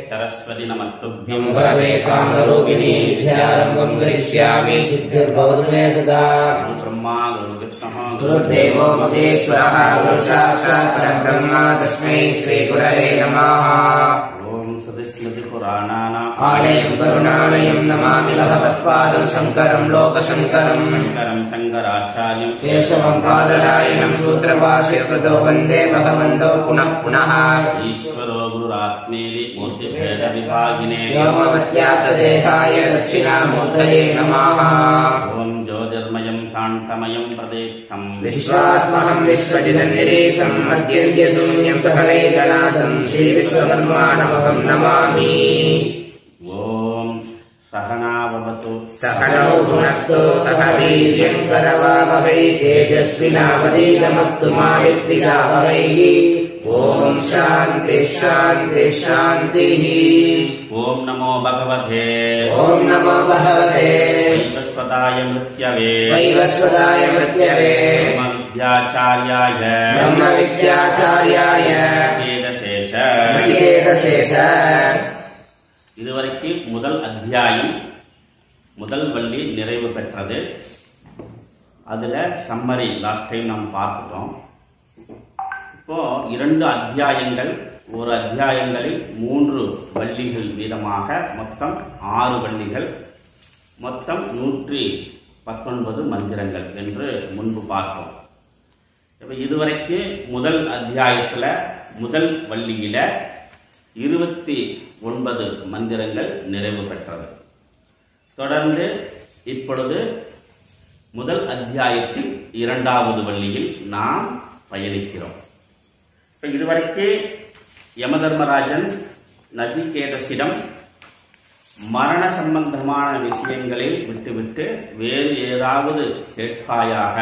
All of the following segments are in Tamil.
सरस्वती नमस्तुभ्यं वरदे कामरूपिणी विद्यारम्भं करिष्यामि सिद्धिर्भवतु मे सदा। ब्रह्मा गुरुर्विष्णुः गुरुर्देवो महेश्वरः गुरुसाक्षात् परब्रह्म तस्मै श्रीगुरवे नमः। ओम सदस्मृतिपुराणानाम् आलयं करुणालयं नमामि भगवत्पादं शङ्करं लोकशङ्करं शङ्करं शङ्कराचार्यं केशवं पादरायणं सूत्रभाष्यकृतो वन्दे भगवन्तो पुनः पुनः। ईश्वरो गुरुरात्मेति मूर्तिभेदविभागिने व्योमवत्याप्तदेहाय दक्षिणामूर्तये नमः। ओम ज्योतिर्मयं शान्तमयं प्रदीप्तं विश्वात्महं विश्वजिदन्निरीशं अत्यन्त्यशून्यं सकलैकनाथं श्रीविश्वकर्माणमहं नमामि। ओम सहनाववतु सहनौ भुनक्तु सह वीर्यं करवावहै तेजस्विनावधीतमस्तु मा विद्विषावहै। ओम शान्ति शान्ति शान्तिः। ओम नमो भगवते ओम नमो भगवते वैवस्वताय मृत्यवे वैवस्वताय मृत्यवे ब्रह्मविद्याचार्याय ब्रह्मविद्याचार्याय नचिकेतसेच। இதுவரைக்கும் முதல் அத்தியாயம் முதல் வள்ளி நிறைவு பெற்றது. அதுல சம்மரி லாஸ்ட் டைம் நாம் பார்த்துட்டோம். இப்போ 2 அத்தியாயங்கள், ஒரு அத்தியாயங்களில் 3 வள்ளிகள் வீதமாக மொத்தம் 6 வள்ளிகள், மொத்தம் 119 மந்திரங்கள் என்று முன்பு பார்த்தோம். இப்ப இதுவரைக்கும் முதல் அத்தியாயத்துல முதல் வள்ளியில 29 மந்திரங்கள் நிறைவு பெற்றது. தொடர்ந்து இப்பொழுது முதல் அத்தியாயத்தில் 2வது வள்ளியில் நாம் பயணிக்கிறோம். இதுவரைக்கும் யமதர்மராஜன் நச்சிகேதசிடம் மரண சம்பந்தமான விஷயங்களை விட்டுவிட்டு வேறு ஏதாவது கேட்பாயாக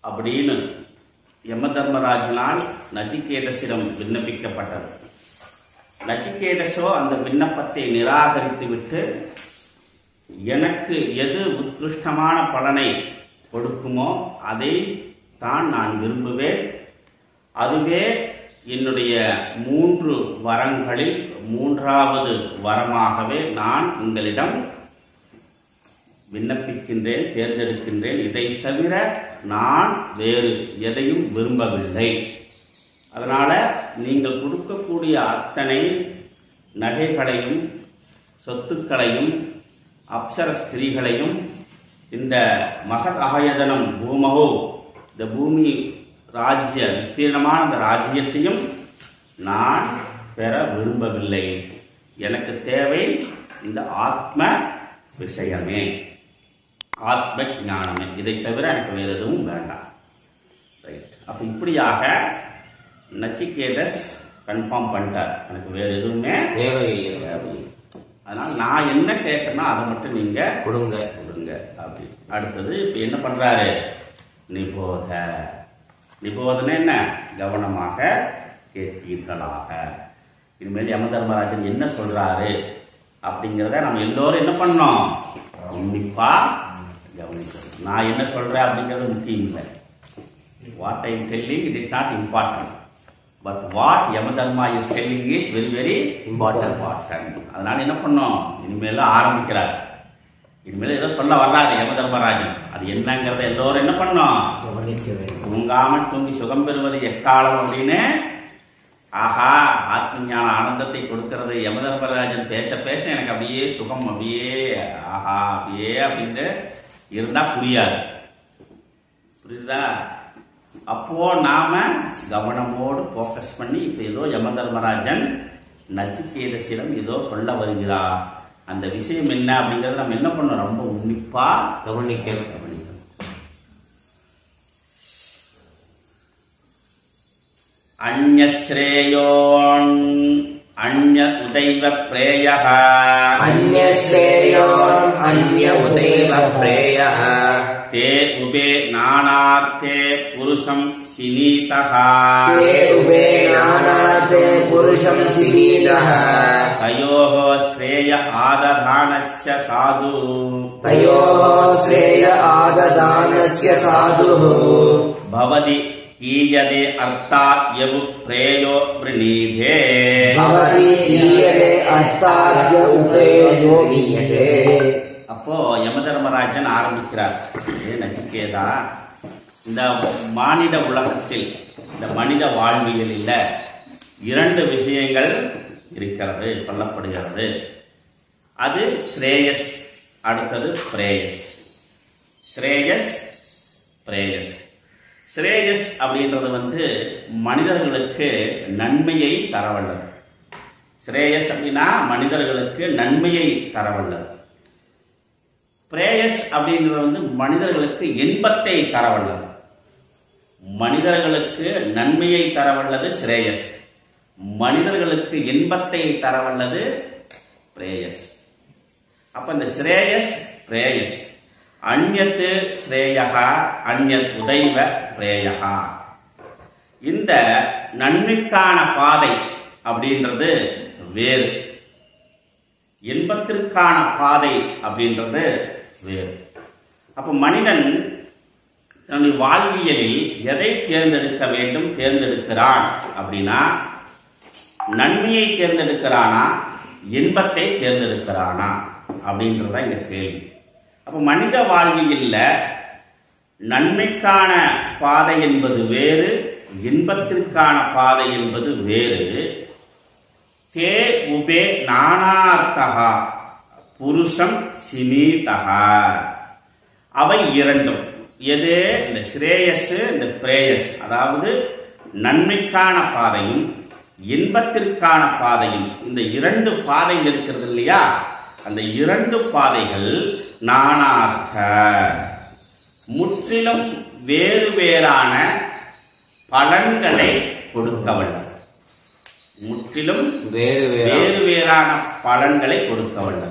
அப்படின்னு யமதர்மராஜனால் நச்சிகேதசிடம் விண்ணப்பிக்கப்பட்டது. நச்சிகேதசோ அந்த விண்ணப்பத்தை நிராகரித்து விட்டு எனக்கு எது உத்கிருஷ்டமான பலனை கொடுக்குமோ அதை தான் நான் விரும்புவேன், அதுவே என்னுடைய 3 வரங்களில் 3வது வரமாகவே நான் உங்களிடம் விண்ணப்பிக்கின்றேன், தேர்ந்தெடுக்கின்றேன். இதை தவிர நான் வேறு எதையும் விரும்பவில்லை. அதனால நீங்கள் கொடுக்கக்கூடிய அத்தனை நகைகளையும் சொத்துக்களையும் அப்சர ஸ்திரீகளையும் இந்த மகத் ஆயதனம் பூமகோ, இந்த பூமி ராஜ்ய விஸ்தீர்ணமான இந்த ராஜ்யத்தையும் நான் பெற விரும்பவில்லை. எனக்கு தேவை இந்த ஆத்ம விஷயமே, ஆத்ம ஞானமே. இதை தவிர எனக்கு வேறு எதுவும் வேண்டாம். ரைட். அப்ப இப்படியாக நச்சிகேதஸ் கன்ஃபார்ம் பண்ணிட்டார், எனக்கு வேற எதுவுமே தேவையில்லை. அதனால நான் என்ன கேட்டேன்னா அதை மட்டும் நீங்க கொடுங்க அப்படி. அடுத்தது இப்ப என்ன பண்றாரு? நிபோத. நிபோதனை என்ன? கவனமாக கேட்பீர்களாக. இனிமேல் யமதர்மராஜன் என்ன சொல்றாரு அப்படிங்கிறத நம்ம எல்லோரும் என்ன பண்ணோம்? உன்னிப்பா கவனிக்கணும். நான் என்ன சொல்றேன் அப்படிங்கிறது முக்கியம் இல்லை. What I am telling it is not important, but what Yamadharma is telling is very very important. அதனால என்ன பண்ணோம்? இனிமேல் ஆரம்பிக்கிறார். இனிமேல் ஏதோ சொல்ல வர்றாரு யமதர்மராஜன். அது என்னங்கிறத எல்லோரும் என்ன பண்ணோம்? தூங்காமல் தூங்கி சுகம் பெறுவது எக்காலம் அப்படின்னு. ஆஹா, ஆத்ம ஞான ஆனந்தத்தை கொடுக்கிறது யமதர்மராஜன் பேச பேச எனக்கு அப்படியே சுகம், அப்படியே ஆஹா அப்படியே அப்படின்னு இருந்தா புரியாது. புரியுதா? அப்போ நாம கவனமோடு போக்கஸ் பண்ணி இப்ப ஏதோ யமதர்மராஜன் நச்சிகேதசிடம் ஏதோ சொல்ல வருகிறார், அந்த விஷயம் என்ன அப்படிங்கறத நம்ம என்ன பண்ணணும்? ரொம்ப உன்னிப்பா கவனிக்கணும். அந்யஸ்ரேயோன் அந்ய உதைவ பிரேயஹ அந்யஸ்ரேயோன் அந்ய உதைவ பிரேயஹ தே உபே நானார்த்தே புருஷம் சினீதஹ தே உபே நானார்த்தே புருஷம் சினீதஹ தயோஹ ஸ்ரேய ஆததானஸ்ய சாது தயோஹ ஸ்ரேய ஆததானஸ்ய சாதுஹ பவதி ஈயதே அர்த்தாத் யவு பிரேயோ வ்ருணீதே பவதி ஈயதே அர்த்தாத்ய உபேயோ வியதே. அப்போ யமதர்மராஜன் ஆரம்பிக்கிறார். நச்சிகேதா, இந்த மானிட உலகத்தில், இந்த மனித வாழ்வியலில் 2 விஷயங்கள் இருக்கிறது, சொல்லப்படுகிறது. அது ஸ்ரேயஸ், அடுத்தது பிரேயஸ். ஸ்ரேயஸ், பிரேயஸ். ஸ்ரேயஸ் அப்படின்றது மனிதர்களுக்கு நன்மையை தரவல்லது. ஸ்ரேயஸ் அப்படின்னா மனிதர்களுக்கு நன்மையை தரவல்லது. பிரேயஸ் அப்படின்றது மனிதர்களுக்கு இன்பத்தை தரவல்லது. மனிதர்களுக்கு நன்மையை தரவல்லது ஸ்ரேயஸ், மனிதர்களுக்கு இன்பத்தை தரவல்லது பிரேயஸ். அப்ப இந்த ஸ்ரேயஸ் பிரேயஸ், அந்யத் ஸ்ரேயகா அந்யத் உதைவ பிரேயகா. இந்த நன்மைக்கான பாதை அப்படின்றது வேறு, இன்பத்திற்கான பாதை அப்படின்றது வேறு. அப்ப மனிதன் தன்னுடைய வாழ்வியலில் எதை தேர்ந்தெடுக்க வேண்டும், தேர்ந்தெடுக்கிறான் அப்படின்னா நன்மையை தேர்ந்தெடுக்கிறானா, இன்பத்தை தேர்ந்தெடுக்கிறானா அப்படின்றத இங்க கேள்வி. அப்ப மனித வாழ்வியல்ல நன்மைக்கான பாதை என்பது வேறு, இன்பத்திற்கான பாதை என்பது வேறு. தே உபே நானார்த்தகா புருஷம் சினீதகா. அவை இரண்டும் எது? இந்த ஸ்ரேயஸ், இந்த பிரேயஸ், அதாவது நன்மைக்கான பாதையும் இன்பத்திற்கான பாதையும், இந்த 2 பாதைகள் இருக்கிறது இல்லையா, அந்த 2 பாதைகள் நானார்த்த, முற்றிலும் வேறு வேறான பலன்களை கொடுக்கவல்ல. முற்றிலும் வேறு வேறான பலன்களை கொடுக்கவல்ல.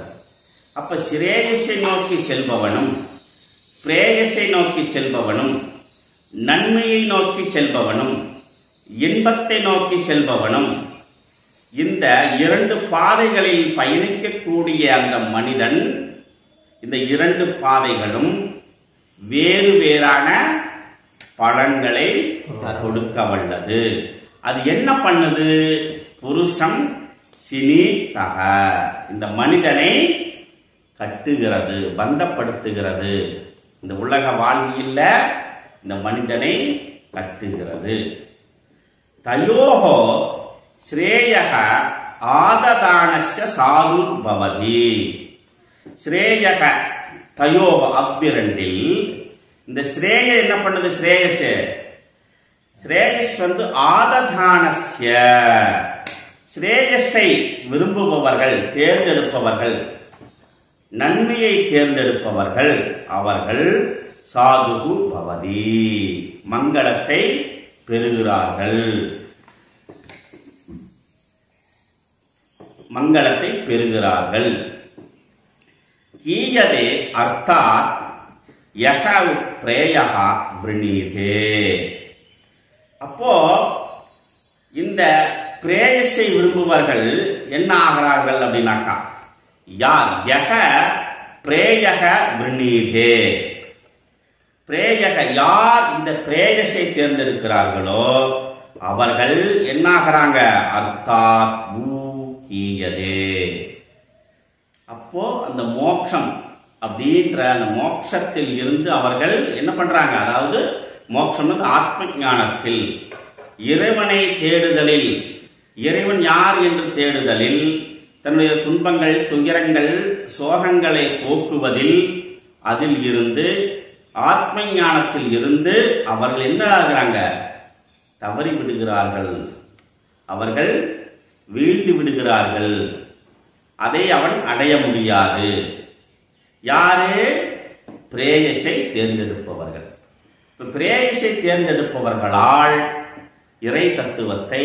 அப்ப ஸ்ரேயஸை நோக்கி செல்பவனும் பிரேயஸை நோக்கி செல்பவனும், நன்மையை நோக்கி செல்பவனும் இன்பத்தை நோக்கி செல்பவனும், இந்த 2 பாதைகளில் பயணிக்கக்கூடிய அந்த மனிதன், இந்த 2 பாதைகளும் வேறு வேறான பலன்களை கொடுக்க வல்லது. அது என்ன பண்ணுது? புருஷம் சினீதக, இந்த மனிதனை கட்டுகிறது, பந்தப்படுத்துகிறது. இந்த உலக வாழ்வியல்ல இந்த மனிதனை கட்டுகிறது. தயோஹோ ஸ்ரேயக ஆததானஸ்ய சாதுர் பவதி. ஸ்ரேயக தயோஹ, அவ்விரண்டில் இந்த ஸ்ரேய என்ன பண்ணுது? ஸ்ரேயஸ், ஸ்ரேயஸ் ஆததானஸ்ய, ஸ்ரேயஸை விரும்புபவர்கள், தேர்ந்தெடுப்பவர்கள், நன்மையை தேர்ந்தெடுப்பவர்கள், அவர்கள் சாதுகு பவதி, மங்களத்தை பெறுகிறார்கள், மங்களத்தை பெறுகிறார்கள். ஈயதே அர்த்தாத் யஹ பிரேயஹ விருணீதே. அப்போ இந்த பிரேயஸை விரும்புவர்கள் என்ன ஆகிறார்கள் அப்படின்னாக்கா, யார்? யஹ பிரேயஹ விருணீதே. பிரேயக, யார் இந்த பிரேயஸை தேர்ந்தெடுக்கிறார்களோ அவர்கள் என்னாகிறாங்க? அர்த்தாத் ஊகியதே. அப்போ அந்த மோட்சம் அப்படின்ற அந்த மோட்சத்தில் இருந்து அவர்கள் என்ன பண்றாங்க? அதாவது மோட்சம் ஆத்ம ஞானத்தில், இறைவனை தேடுதலில், இறைவன் யார் என்று தேடுதலில், தன்னுடைய துன்பங்கள், துயரங்கள், சோகங்களை போக்குவதில், அதில் இருந்து ஆத்ம ஞானத்தில் இருந்து அவர்கள் என்ன ஆகிறாங்க? தவறி விடுகிறார்கள், அவர்கள் வீழ்ந்து விடுகிறார்கள். அதை அவன் அடைய முடியாது. யாரு? பிரேயஸை தேர்ந்தெடுப்பவர்கள். பிரேயஸை தேர்ந்தெடுப்பவர்களால் இறை தத்துவத்தை,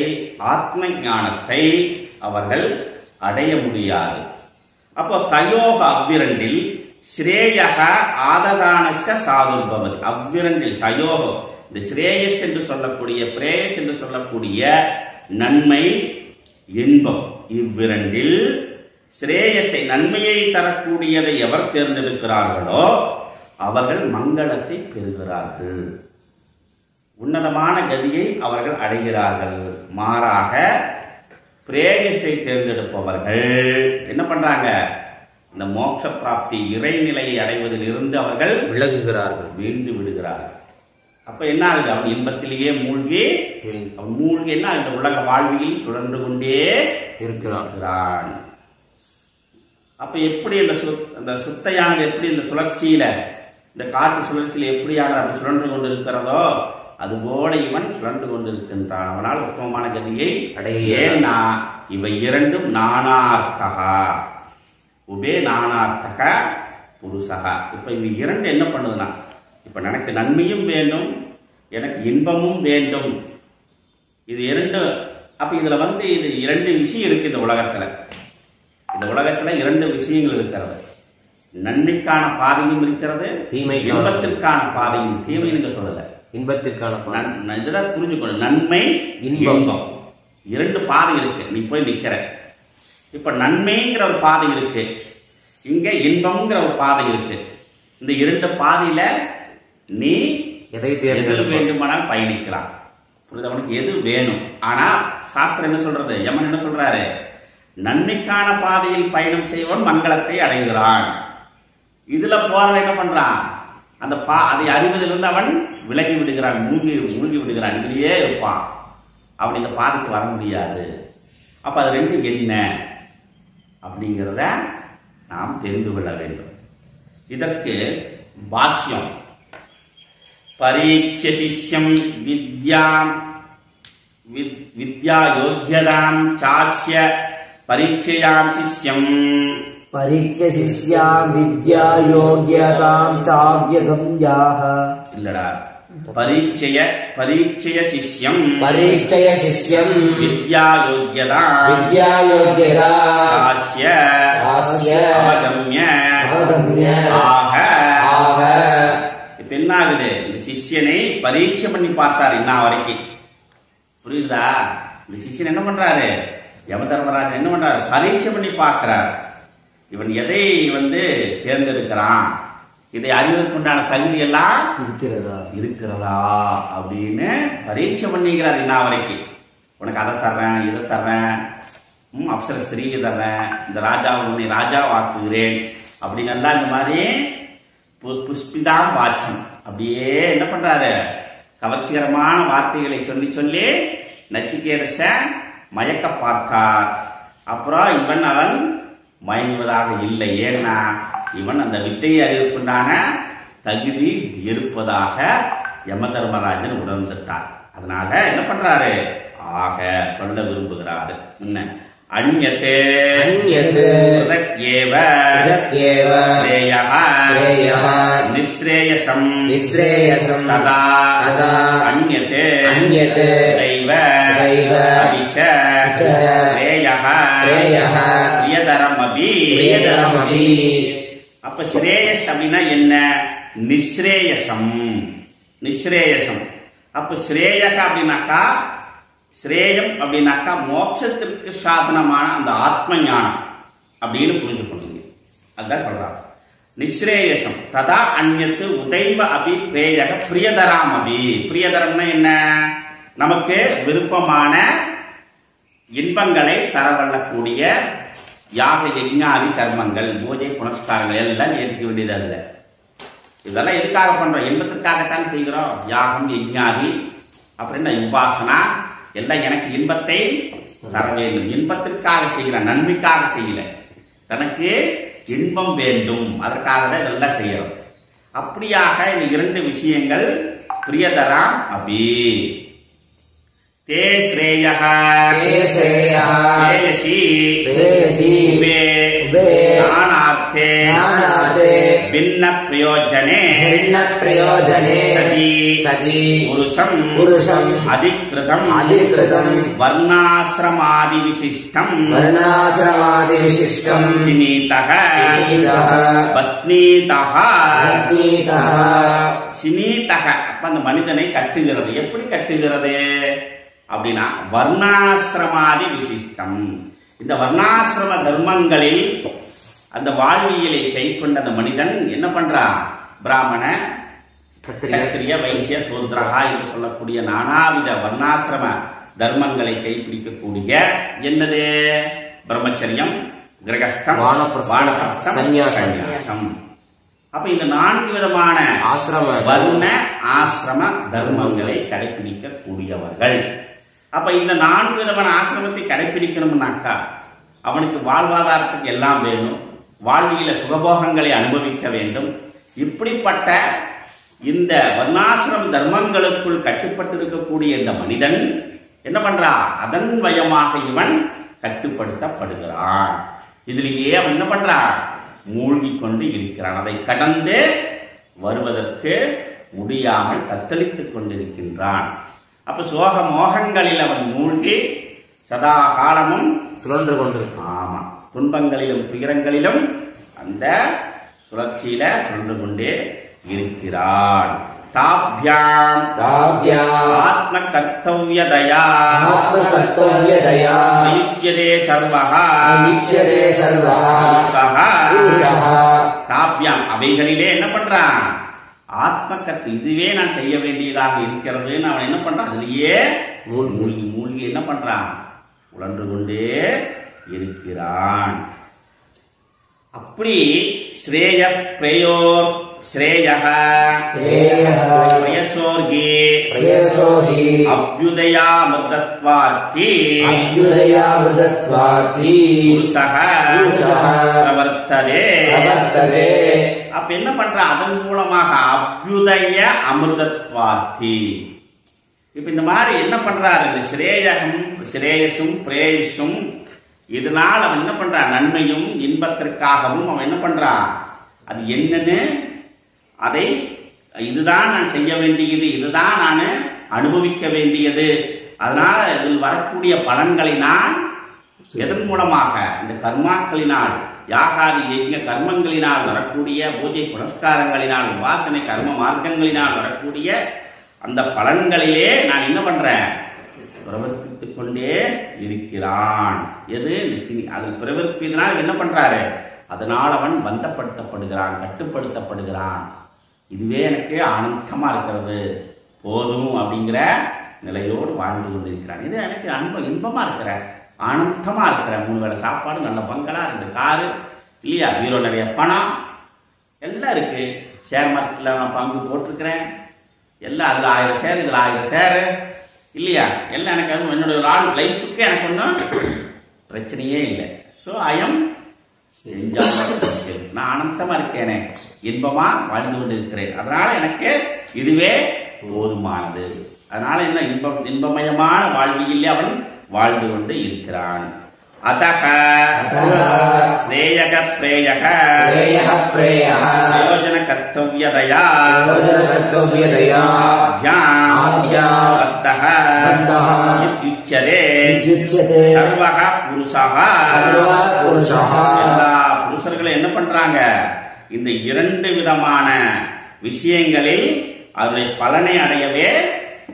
ஆத்ம ஞானத்தை அவர்கள் அடைய முடியாது. அப்போ தயோக அவ்விரண்டில் ஸ்ரேயக ஆததானஸ்ய சாதுர்பவதி. அவ்விரண்டில் தயோக, இந்த ஸ்ரேயஸ் என்று சொல்லக்கூடிய, பிரேயஸ் என்று சொல்லக்கூடிய நன்மை, இன்பம், இவ்விரண்டில் ஸ்ரேயஸை, நன்மையை தரக்கூடியதை எவர் தேர்ந்தெடுக்கிறார்களோ அவர்கள் மங்களத்தை பெறுகிறார்கள், உன்னதமான கதியை அவர்கள் அடைகிறார்கள். மாறாக பிரேயஸை தேர்ந்தெடுப்பவர்கள் என்ன பண்றாங்க? இந்த மோட்ச பிராப்தி இறைநிலையை அடைவதில் இருந்து அவர்கள் விலகுகிறார்கள், வீழ்ந்து விடுகிறார்கள். அப்ப என்ன ஆகுது? அவன் இன்பத்திலேயே மூழ்கி என்ன இந்த உலக வாழ்வியில் சுழன்று கொண்டே இருக்கிறான். அப்ப எப்படி அந்த சுத்தையானது எப்படி இந்த சுழற்சியில, இந்த காற்று சுழற்சியில எப்படியானது அப்படி சுழன்று கொண்டு இருக்கிறதோ அதுபோல இவன் சுழன்று கொண்டிருக்கின்றான். அவனால் உத்தமமான கதியை ஏன்னா இவை இரண்டும் நானார்த்தகா உபே நானார்த்தக புருஷகா. இப்ப இந்த இரண்டு என்ன பண்ணுதுன்னா, இப்ப எனக்கு நன்மையும் வேண்டும், எனக்கு இன்பமும் வேண்டும். இது இரண்டு. அப்ப இதுல இது இரண்டு விஷயம் இருக்கு இந்த உலகத்துல. இந்த உலகத்துல இரண்டு விஷயங்கள் இருக்கிறது. நன்மைக்கான பாதையும் இருக்கிறது, இன்பத்திற்கான பாதையும். தீமை நீங்க சொல்லல, இன்பத்திற்கான இதெல்லாம் புரிஞ்சுக்கணும். நன்மை இன்பம் இரண்டு பாதை இருக்கு. நீ போய் நிக்கிற, இப்ப நன்மைங்கிற ஒரு பாதை இருக்கு, இங்க இன்பம்ங்கிற ஒரு பாதை இருக்கு. இந்த இரண்டு பாதையில நீ எது வேண்டுமானால் பயணிக்கலாம். புரியுது? அவனுக்கு எது வேணும். ஆனா சாஸ்திரம் என்ன சொல்றது? யமன் என்ன சொல்றாரு? நன்மைக்கான பாதையில் பயணம் செய்வன் மங்களத்தை அடைகிறான். இதுல போறவன் என்ன பண்றான்? அந்த அதை அறிவதிலிருந்து அவன் விலகி விடுகிறான், மூழ்கி விடுகிறான். இதுலயே இருப்பான். அவன் இந்த பாதைக்கு வர முடியாது. அப்ப அது ரெண்டு என்ன அப்படிங்கிறத நாம் தெரிந்து கொள்ள வேண்டும். இதற்கு பாஷ்யம் பரீட்ச சிஷ்யம் வித்யா யோக்யதாம் சாஸ்ய பரீட்சையாம் சிஷ்யம் பரீட்ச சிஷ்யாம் வித்யா யோக்யதாம் சாவ்யகம் யாஹ. இல்லடா, பரீட்சய சிஷ்யம் வித்யா யோக்யதா சாஸ்ய அவகம்ய ஆக. இப்ப என்ன ஆகுது? இந்த சிஷ்யனை பரீட்சை பண்ணி பார்த்தாரு இன்ன வரைக்கும். புரியுதா? இந்த சிஷ்யன் என்ன பண்றாரு? யமதர்மராஜன் என்ன பண்றாரு? பரீட்சை பண்ணி பார்க்கிறார். இவன் எதை தேர்ந்தெடுக்கிறான், இதை அறிவதற்குண்டான தகுதி எல்லாம் இருக்கிறதா அப்படின்னு பரீட்சை பண்ணிக்கிறார் இன்ன வரைக்கும். உனக்கு அதை தர்றேன், இதை தர்றேன், அப்சர ஸ்திரீயை தர்றேன், இந்த ராஜாவை உன்னை ராஜாவாக்குகிறேன் அப்படின்னு எல்லாம் இந்த மாதிரி புஷ்பிதாம் வாச்சம் அப்படியே என்ன பண்றாரு? கவர்ச்சிகரமான வார்த்தைகளை சொல்லி சொல்லி நச்சிகேதச மயக்க பார்த்தார். அப்புறம் அவன் மயங்குவதாக இல்லை. ஏன்னா இவன் அந்த வித்தையை அறிவுக்குண்டான தகுதி இருப்பதாக யமதர்மராஜன் உணர்ந்துட்டார். அதனால என்ன பண்றாரு? ஆக சொல்ல விரும்புகிறாரு. என்ன? அன்யதே நிஸ்ரேயசம் ததா அன்யதே தைவ அபிச்ச பிரியதரம் அபி. அப்ப ஸ்ரேயஸ் அப்படின்னா என்ன? நிஸ்ரேயசம். அப்ப ஸ்ரேயக அப்படின்னாக்கா, ஸ்ரேயம் அப்படின்னாக்கா மோட்சத்திற்கு சாதனமான அந்த ஆத்ம ஞானம் அப்படின்னு புரிஞ்சுக்கொள்ளுங்க. அதுதான் சொல்றாங்க. நிஸ்ரேயசம் ததா அந்யத்து உதைவ அபி பிரேயக பிரியதராம் அபி. பிரியதரம்னா என்ன? நமக்கு விருப்பமான இன்பங்களை தரவல்லக்கூடிய யாக யஜ்ஞாதி கர்மங்கள், பூஜை புனஸ்காரங்கள் எல்லாம் ஏற்றுக்க வேண்டியது அல்ல. இதெல்லாம் எதுக்காக பண்றோம்? இன்பத்திற்காகத்தான் செய்கிறோம். யாகம் யஜ்ஞாதி அப்புறம் என்ன உபாசனா எல்லாம் எனக்கு இன்பத்தை தர வேண்டும், இன்பத்திற்காக செய்யல, நன்மைக்காக செய்யல, தனக்கு இன்பம் வேண்டும், அதற்காக தான் இதெல்லாம் செய்யறோம். அப்படியாக இந்த இரண்டு விஷயங்கள் பிரியதராம் அபி. தே ஸ்ரேயஹ ஸ்ரேயசி உபே நானார்த்தே பின்ன பிரயோஜனே சதி புருஷம் அதிக்ருதம் வர்ணாசிரமாதி விசிஷ்டம் சினீதஹ பத்னீதஹ. சினீதஹ அப்ப அந்த மனிதனை கட்டுகிறது. எப்படி கட்டுகிறது அப்படின்னா வர்ணாசிரமாதி விசிஷ்டம். இந்த வர்ணாசிரம தர்மங்களில் அந்த வாழ்வியலை கை கொண்ட அந்த மனிதன் என்ன பண்றான்? பிராமண, கத்திரிய, வைசிய, சூத்ரஹா என்று சொல்லக்கூடிய நானாவித வர்ணாசிரம தர்மங்களை கைப்பிடிக்கக்கூடிய என்னது பிரம்மச்சரியம், கிரகஸ்தம், வானப்பிரஸ்தம், சந்நியாசம். அப்ப இந்த 4 விதமான ஆசிரம வர்ண ஆசிரம தர்மங்களை கடைபிடிக்க கூடியவர்கள். அப்ப இந்த 4 விதமான ஆசிரமத்தை கடைபிடிக்கணும்னாக்கா அவனுக்கு வாழ்வாதாரத்துக்கு எல்லாம் வேணும், வாழ்வியல சுகபோகங்களை அனுபவிக்க வேண்டும். இப்படிப்பட்ட இந்த வர்ணாசிரம தர்மங்களுக்குள் கட்டுப்பட்டு இருக்கக்கூடிய இந்த மனிதன் என்ன பண்றா, அதன் வயமாக இவன் கட்டுப்படுத்தப்படுகிறான். இதிலேயே அவன் என்ன பண்றான், மூழ்கி கொண்டு இருக்கிறான். அதை கடந்து வருவதற்கு முடியாமல் தத்தளித்துக் கொண்டிருக்கின்றான். அப்ப சோக மோகங்களில் அவன் மூழ்கி சதா காலமும் சுழன்று கொண்டிருக்கான். ஆமா, துன்பங்களிலும் துயரங்களிலும் அந்த சுழற்சியில சுழன்று கொண்டே இருக்கிறான். தாப்யாம் ஆத்ம கர்த்தவ்யதயா யுஜ்யதே சர்வஹா தாப்யாம் அவைகளிலே என்ன பண்றான், ஆத்ம கர்த்த இதுவே நான் செய்ய வேண்டியதாக இருக்கிறதுன்னு அவன் என்ன பண்றான், அதுலயே மூழ்கி மூழ்கி என்ன பண்றான், உழன்று கொண்டே இருக்கிறான். அப்படி ஸ்ரேய பிரயோர் ஸ்ரேயஹ பிரயசோர்கி அப்யுதயாமிருதத்வார்த்தி புருஷஹ பிரவர்த்ததே. அப்ப என்ன பண்ற, அதன் மூலமாக அப்யுதய அமிர்தத்வார்த்தி. இப்ப இந்த மாதிரி என்ன பண்றாரு, இந்த ஸ்ரேயசும் பிரேயசும் இதனால் அவன் என்ன பண்றான், நன்மையும் இன்பத்திற்காகவும் அவன் என்ன பண்றான், அது என்னன்னு அதை இதுதான் நான் செய்ய வேண்டியது, இதுதான் நான் அனுபவிக்க வேண்டியது, அதனால இதில் வரக்கூடிய பலன்களை நான் எதன் மூலமாக, இந்த கர்மாக்களினால், யாகாதி யஜ்ஞ கர்மங்களினால் வரக்கூடிய பூஜை புனஸ்காரங்களினால், உபாசனை கர்ம மார்க்கங்களினால் வரக்கூடிய அந்த பலன்களிலே நான் என்ன பண்றேன், பிரவர்த்தித்துக் கொண்டே இருக்கிறான். எது அதில் பிரவர்த்தினால் என்ன பண்றாரு, அதனால் அவன் பந்தப்படுத்தப்படுகிறான், கட்டுப்படுத்தப்படுகிறான். இதுவே எனக்கு ஆனந்தமா இருக்கிறது, போதும் அப்படிங்கிற நிலையோடு வாழ்ந்து கொண்டிருக்கிறான். இது எனக்கு இன்பமா இருக்கிற, ஆனந்தமா இருக்கிற, 3 வேளை சாப்பாடு, நல்ல பங்களா, 2 காரு இல்லையா, பீரோ நிறைய பணம் எல்லாம் இருக்கு, ஷேர் மார்க்கெட்ல நான் பங்கு போட்டிருக்கிறேன், எல்லாம் அதுல 1000 ஷேர், இதுல 1000 ஷேர் இல்லையா, எல்லாம் எனக்கு என்னுடைய லைஃபுக்கு எனக்கு ஒன்றும் பிரச்சனையே இல்லை. ஸோ ஐஎம் நான் ஆனந்தமா இருக்கேனே, இன்பமா வாழ்ந்து கொண்டு இருக்கிறேன், அதனால எனக்கு இதுவே போதுமானது. அதனால என்ன இன்பமயமான வாழ்வியில் அவன் வாழ்ந்து கொண்டு இருக்கிறான். அதஹ ஸ்ரேயக பிரேயக பிரயோஜன கர்த்தவ்யதயா யுஜ்யதே சர்வஹ புருஷஹ. எல்லா புருஷர்களும் என்ன பண்றாங்க, இந்த 2 விதமான விஷயங்களில் அதனுடைய பலனை அடையவே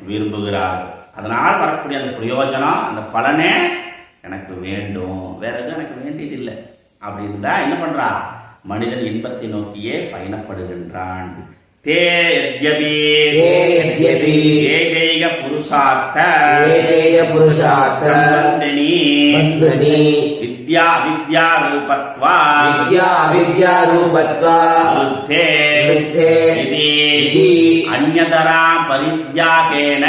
விரும்புகிறார்கள். அதனால் வரக்கூடிய அந்த பிரயோஜனம், அந்த பலனே எனக்கு வேண்டும், வேற எதுவும் எனக்கு வேண்டியது இல்லை அப்படின்னு தான் என்ன பண்றான், மனிதன் இன்பத்தை நோக்கியே பயணப்படுகின்றான். தே யத்யபி ஏகைக புருஷார்த்த பந்தனி வித்யா வித்யா ரூபத்வா அன்யதரா பரித்யாகேன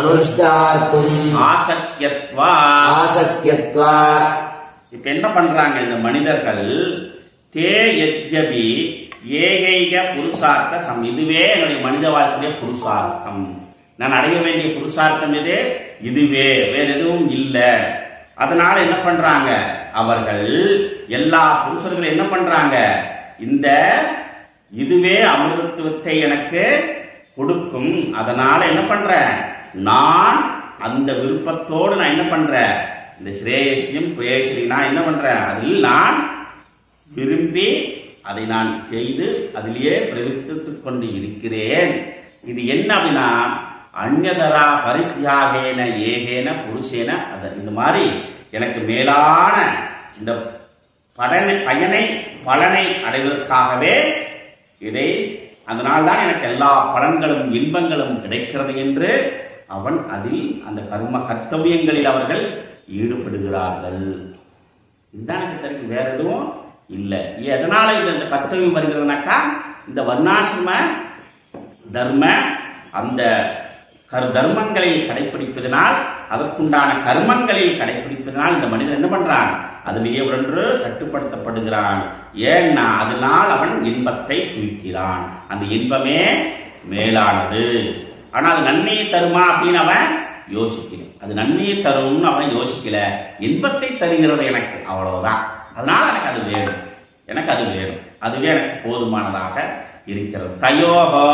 அனுஷ்டாத்தும் ஆசக்யத்வா. இப்ப என்ன பண்றாங்க இந்த மனிதர்கள், தே யத்யபி ஏகைக புருஷார்த்த சம், இதுவே என்னுடைய மனித வாழ்க்கைய புருஷார்த்தம், நான் அடைய வேண்டிய புருஷார்த்தம் எது, இதுவே, வேற எதுவும் இல்லை. அதனால என்ன பண்றாங்க அவர்கள், எல்லா புருஷர்களும் என்ன பண்றாங்க, இந்த இதுவே அமிர்தத்துவத்தை எனக்கு கொடுக்கும், அதனால என்ன பண்றேன், நான் அந்த விருப்பத்தோடு நான் என்ன பண்றேன், இந்த ஸ்ரேயசியும் பிரேயசியும் நான் என்ன பண்றேன், அதில் நான் விரும்பி அதை நான் செய்து அதிலேயே பிரவர்த்தித்துக் கொண்டு இருக்கிறேன். இது என்ன அப்படின்னா அந்யதரா பரித்யாகேன ஏகேன புருஷேன இந்த மாதிரி எனக்கு மேலான இந்த பலனை அடைவதற்காகவே இதை அதனால்தான் எனக்கு எல்லா பலன்களும் இன்பங்களும் கிடைக்கிறது என்று அவன் அதில் அந்த கர்ம கர்த்தவியங்களில் அவர்கள் ஈடுபடுகிறார்கள். இதுதான் எனக்கு தெரியும், வேற எதுவும் இல்லை. எதனால இந்த கர்த்தவியம் வருகிறதுனாக்கா இந்த வர்ணாசிரம தர்ம அந்த தர்மங்களை கடைபிடிப்பதனால் அதற்குண்டான கர்மங்களை கடைபிடிப்பதனால் இந்த மனிதன் என்ன பண்றான், அதிலேயே ஒன்று கட்டுப்படுத்தப்படுகிறான். ஏன்னா அதனால் அவன் இன்பத்தை துய்க்கிறான். அந்த இன்பமே மேலானது. ஆனா அது நன்மையை தருமா அப்படின்னு அவன் யோசிக்கல. அது நன்மையை தரும்னு அவன் யோசிக்கல. இன்பத்தை தருகிறது எனக்கு, அவ்வளவுதான். அதனால எனக்கு அது வேணும், எனக்கு அது வேணும், அதுவே எனக்கு போதுமானதாக இருக்கிறது. தயோஹோ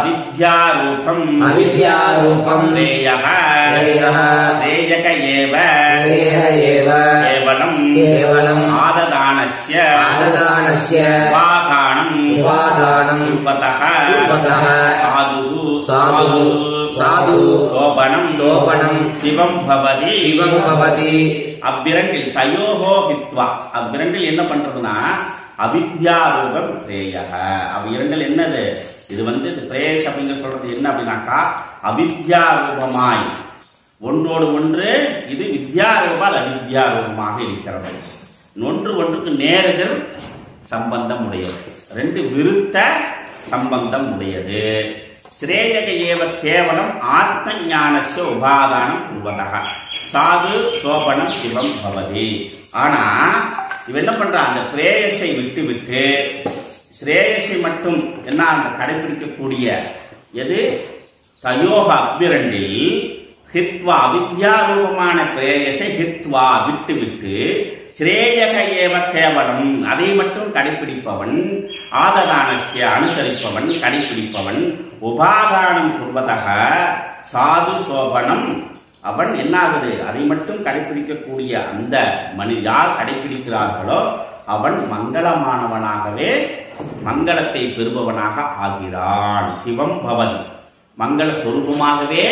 அவித்யாரூபம் ரேயக ஏவ கேவலம் ஆததானஸ்ய உபாதானம் சாது சோபனம் சிவம் பவதி. அவ்விரண்டில் தயோஹோ வித்வா, அவ்விரண்டில் என்ன பண்றதுன்னா அவித்யாரூபம் பிரேயக. அவ்விரண்டில் என்னது, இது பிரேயஸ் அப்படிங்கிற சொல்றது என்ன அப்படின்னாக்கா அவித்யாரூபமாய் ஒன்றோடு ஒன்று இது வித்யாரூப அவித்யாரூபமாக இருக்கிறது. ஒன்றுக்கு நேரெதிர் சம்பந்தம் உடையது, ரெண்டு விருத்த சம்பந்தம் உடையது. ஸ்ரேயக ஏவ கேவலம் ஆத்ம ஞானஸ்ய உபாதானம் குர்வதः சாது சோபனம் சிவம் பவதி. ஆனா இவன் என்ன பண்றான், அந்த பிரேயஸை விட்டு ஸ்ரேயஸை மட்டும் என்ன கடைபிடிக்கக்கூடிய எது தயோக அவ்விரண்டில் ஹித்வா அவித்யாரூபமான பிரேயஸை ஹித்வா விட்டு ஸ்ரேயக ஏவ கேவலம் அதை மட்டும் கடைபிடிப்பவன் ஆததானஸ்ய அனுசரிப்பவன் கடைபிடிப்பவன் உபாதானம் குர்வதः சாது சோபனம் அவன் என்னாகுது, அதை மட்டும் கடைபிடிக்கக்கூடிய அந்த மனிதர் யார் கடைபிடிக்கிறார்களோ அவன் மங்களமானவனாகவே மங்களத்தை பெறுபவனாக ஆகிறான். சிவம் பவன் மங்கள சொரூபமாகவே.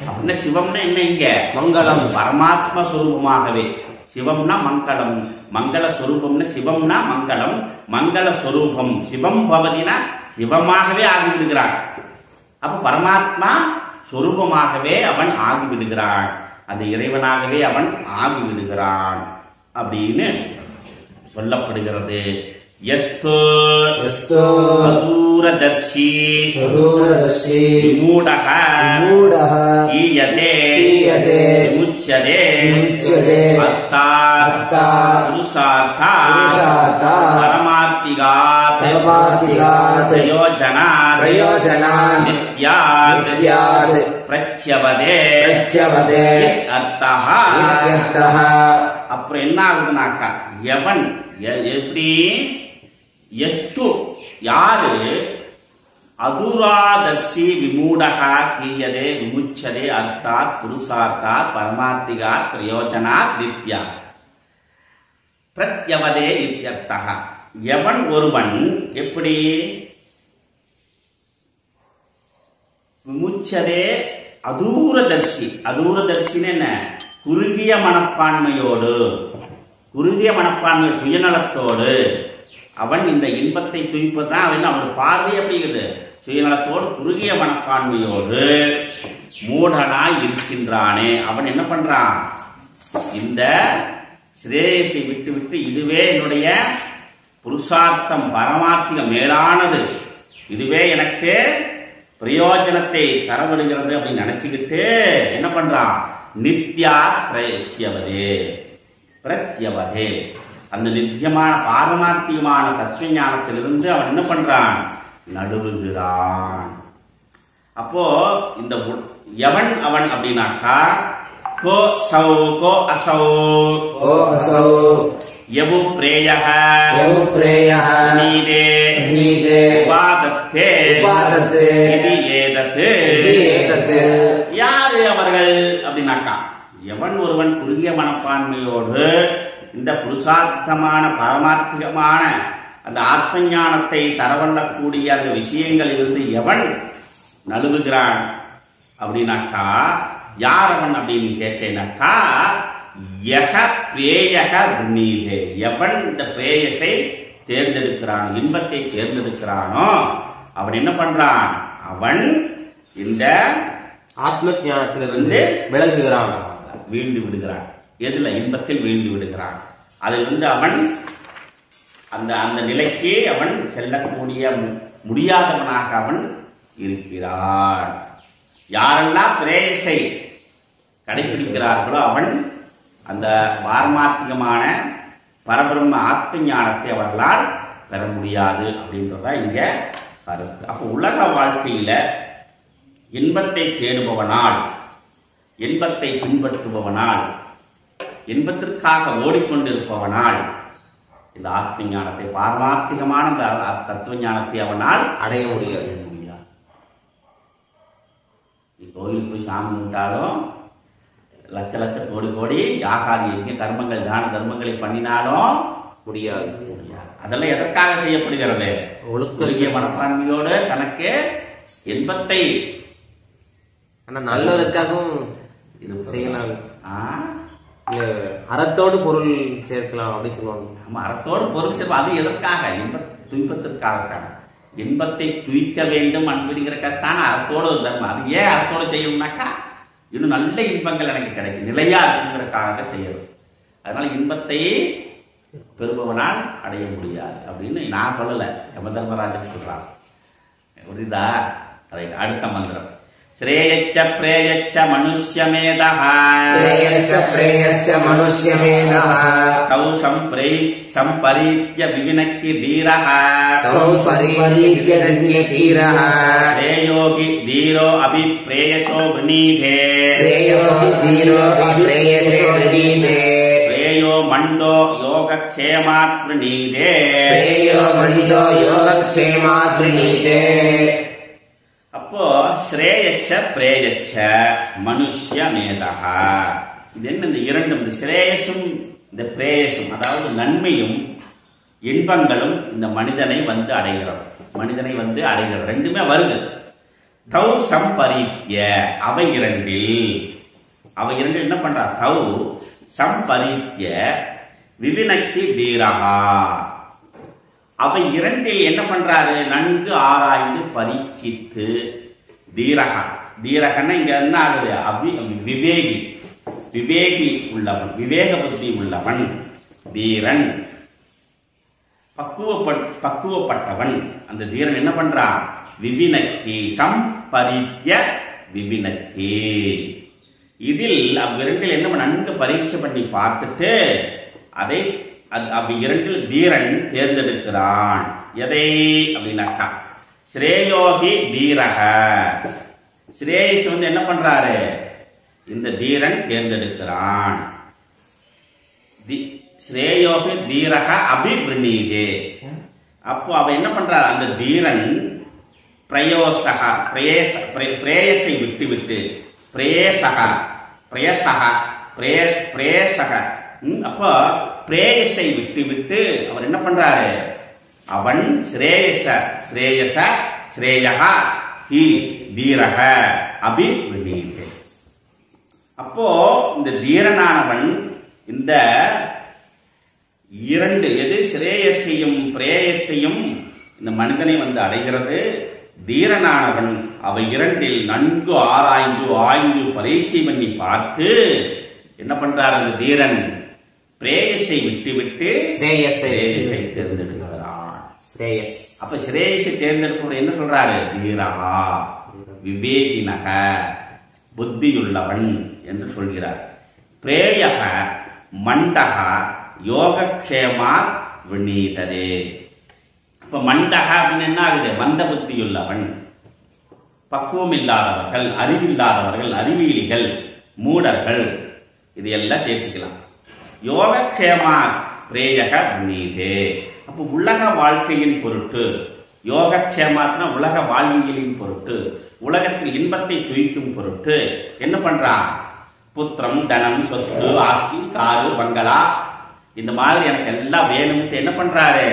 அப்படின்னா சிவம்னா என்ன, இங்க மங்களம் பரமாத்ம சொரூபமாகவே. சிவம்னா மங்களம், மங்கள சொரூபம்னா சிவம்னா மங்களம், மங்கள சொரூபம் சிவம் பவதினா சிவமாகவே ஆகிவிடுகிறான். அப்ப பரமாத்மா சொரூபமாகவே அவன் ஆகிவிடுகிறான், அந்த இறைவனாகவே அவன் ஆகிவிடுகிறான் அப்படின்னு சொல்லப்படுகிறது. தூரதர்சி மூடக ஈயதே முச்சதே அத்தா புருஷார்த்தா பரமார்த்திகாத் பிரயோஜனாத் நித்யாத் பிரத்யவதே அர்த்தஹ. அப்புறம் என்ன ஆகுதுனாக்கா எவன் எப்படி எஸ்து யாரு அதுராதர்சி விமூடகா கீயதே விமுச்சதே அர்த்தாத் புருஷார்த்தாத் பரமார்த்திகாத் பிரயோஜனாத் நித்யா பிரத்யவதே இத்யர்த்தஹ. எவன் ஒருவன் எப்படி விமுச்சதே அதூரதர்சி, அதூரதர்சின்னு என்ன, குறுகிய மனப்பான்மையோடு, குறுகிய மனப்பான்மை சுயநலத்தோடு அவன் இந்த இன்பத்தை துய்ப்பதுதான் அவன் பார்வை அப்படிங்கிறது. சுயநலத்தோடு குறுகிய மனப்பான்மையோடு மூடனாய் இருக்கின்றானே அவன் என்ன பண்றான், இந்த ஸ்ரேயஸை விட்டு இதுவே என்னுடைய புருஷார்த்தம் பரமார்த்திகம் மேலானது, இதுவே எனக்கு பிரயோஜனத்தை தரவிடுகிறது அப்படின்னு நினைச்சுக்கிட்டு என்ன பண்றான், நித்யா பிரத்யவதே அந்த நித்தியமான பாரமார்த்தியமான தத்துவ ஞானத்திலிருந்து அவன் என்ன பண்றான், நடுவுகிறான். அப்போ இந்த எவன் அவன் அப்படின்னாக்கா கோ சௌ கோ அசௌ யவு பிரேயஹ நீதே உபாதத்தே இது ஏதத்து. யாரு அவர்கள் அப்படின்னாக்கா எவன் ஒருவன் குறுகிய மனப்பான்மையோடு இந்த புருஷார்த்தமான பரமார்த்திகமான அந்த ஆத்ம ஞானத்தை தரவல்லக்கூடிய அந்த விஷயங்களிலிருந்து எவன் நழுவுகிறான் அப்படின்னாக்கா, யார் அவன் அப்படின்னு கேட்டேனாக்கா, யக பிரேயக விண்ணீதே, எவன் இந்த பிரேயத்தை தேர்ந்தெடுக்கிறான், இன்பத்தை தேர்ந்தெடுக்கிறானோ அவன் என்ன பண்றான், அவன் இந்த ஆத்ம ஞானத்திலிருந்து விலகுகிறான், வீழ்ந்து விடுகிறான். எதுல? இன்பத்தில் வீழ்ந்து விடுகிறான். அதிலிருந்து அவன் அந்த அந்த நிலைக்கே அவன் செல்லக்கூடிய முடியாதவனாக அவன் இருக்கிறான். யாரெல்லாம் பிரேயத்தை கடைபிடிக்கிறார்களோ அவன் அந்த பாரமார்த்திகமான பரபிரம்ம ஆத்ம ஞானத்தை அவர்களால் பெற முடியாது அப்படின்றதா இங்க கருத்து. அப்போ உலக வாழ்க்கையில இன்பத்தை தேடுபவனால், இன்பத்தை பின்பற்றுபவனால், இன்பத்திற்காக ஓடிக்கொண்டிருப்பவனால் இந்த ஆத்ம ஞானத்தை, பாரமார்த்திகமான தத்துவ ஞானத்தை அவனால் அடைய முடியாது. கோயிலுக்கு போய் சாமி கும்பிட்டாலும், லட்ச லட்ச கோடி கோடி யாகாதி யஜ்ஞ கர்மங்கள் தான தர்மங்களை பண்ணினாலும் முடியாது. அதெல்லாம் எதற்காக செய்யப்படுகிறது? ஒழுக்கிய மனப்பான்மையோடு தனக்கு இன்பத்தை நல்லதற்காகவும் செய்யலாம். அறத்தோடு பொருள் சேர்க்கலாம் அப்படின்னு சொல்லுவாங்க. நம்ம அறத்தோடு பொருள் சேர்ப்போம். அது எதற்காக? துன்பத்திற்காகத்தான். இன்பத்தை துய்க்க வேண்டும் அன்புங்கிறக்கான அறத்தோடு தர்மம். அது ஏன் அறத்தோடு செய்யணும்னாக்கா, இன்னும் நல்ல இன்பங்கள் எனக்கு கிடைக்கும், நிலையா இருக்குங்கிறக்காக செய்யறது. அதனால இன்பத்தை பெறுபவனால் அடைய முடியாது அப்படின்னு நான் சொல்லல, யம தர்மராஜன் சொல்றான். புரியுதா? அடுத்த மந்திரம். ஸ்ரேயச்ச பிரேயச்ச மனுஷ்யமேதஹ, ஸ்ரேயச்ச பிரேயச்ச மனுஷ்யமேதஹ, தௌ சம்பரீத்ய விவினக்தி தீரஹ, தௌ பரிபரீத்ய விவினக்தி தீரஹ, ஸ்ரேயோகி தீரோ அபிப்ரேயசோ வினீதே, ஸ்ரேயோகி தீரோ அபிப்ரேயசோ வினீதே, ஸ்ரேயோ மண்டோ யோகக்ஷேமாத் வினீதே, ஸ்ரேயோ மண்டோ யோகக்ஷேமாத் வினீதே. அப்போ ஸ்ரேயச்ச பிரேயச்ச மனுஷ்யமேதஹ, இது என்ன? இந்த இரண்டும், இந்த ஸ்ரேயசும் இந்த பிரேயசும், அதாவது நன்மையும் இன்பங்களும் இந்த மனிதனை வந்து அடைகிறது, மனிதனை வந்து அடைகிறது, ரெண்டுமே வருது. தௌ சம்பரீத்ய, அவை இரண்டில் என்ன பண்றா? தௌ சம்பரீத்ய விவினக்தி தீரஹா, அவை இரண்டில் என்ன பண்றாரு? நன்கு ஆராய்ந்து பரீட்சித்து. தீரகா, தீரகன்னா இங்க என்ன ஆகுது? விவேகி, விவேகி உள்ளவன், விவேக புத்தி உள்ளவன் தீரன், பக்குவப்பட்டவன். அந்த தீரன் என்ன பண்றான்? விவினக்தி, சம்பரீத்ய விவினக்தி. இதில் அவ்விரண்டில் என்ன நன்கு பரீட்சை பண்ணி பார்த்துட்டு அதை இரண்டில் தீரன் தேர்ந்தெடுக்கிறான். எதை அப்படின்னாக்கா, ஸ்ரேயோகி தீரக, ஸ்ரேயஸ் வந்து என்ன பண்றாரு? இந்த தீரன் தேர்ந்தெடுக்கிறான். ஸ்ரேயோகி தீரக அபிப்ரணீதே. அப்போ அவ என்ன பண்றாரு? அந்த தீரன் பிரயோசக, பிரேயசை விட்டு பிரேசக, அப்போ பிரேயசை விட்டு அவர் என்ன பண்றாரு? அவன் ஸ்ரேயச ஸ்ரேயக ஹி தீரக அபிப்ரணீதே. அப்போ இந்த தீரனானவன் இந்த இரண்டு, எது ஸ்ரேயஸையும் பிரேயஸையும் இந்த மனிதனை வந்து அடைகிறது. தீரனானவன் அவை இரண்டில் நன்கு ஆய்ந்து பரீட்சை பண்ணி பார்த்து என்ன பண்றார்? அந்த தீரன் பிரேயஸை விட்டு ஸ்ரேயஸை தேர்ந்தெடுக்கிறான். ஸ்ரேயஸ். அப்ப ஸ்ரேயஸை தேர்ந்தெடுப்பவர் என்ன சொல்றாரு? தீரகா விவேகினக, புத்தியுள்ளவன் என்று சொல்கிறார். பிரேயக மண்டக யோகக்ஷேமா வினீததே. இப்ப மண்டக அப்படின்னு என்ன ஆகுது? மந்த புத்தியுள்ளவன், பக்குவம் இல்லாதவர்கள், அறிவில்லாதவர்கள், அறிவியலிகள், மூடர்கள், இது எல்லாம் சேர்த்துக்கலாம். யோகக்ஷேமா பிரேயக வினீதே. அப்ப உலக வாழ்க்கையின் பொருட்டு, யோகக்ஷேமாத்னா உலக வாழ்வியலின் பொருட்டு, உலகத்தில் இன்பத்தை துய்க்கும் பொருட்டு என்ன பண்றான்? புத்திரம், தனம், சொத்து, ஆஸ்தி, காரு, பங்களா, இந்த மாதிரி எனக்கு எல்லாம் வேணும்ட்டு என்ன பண்றாரு?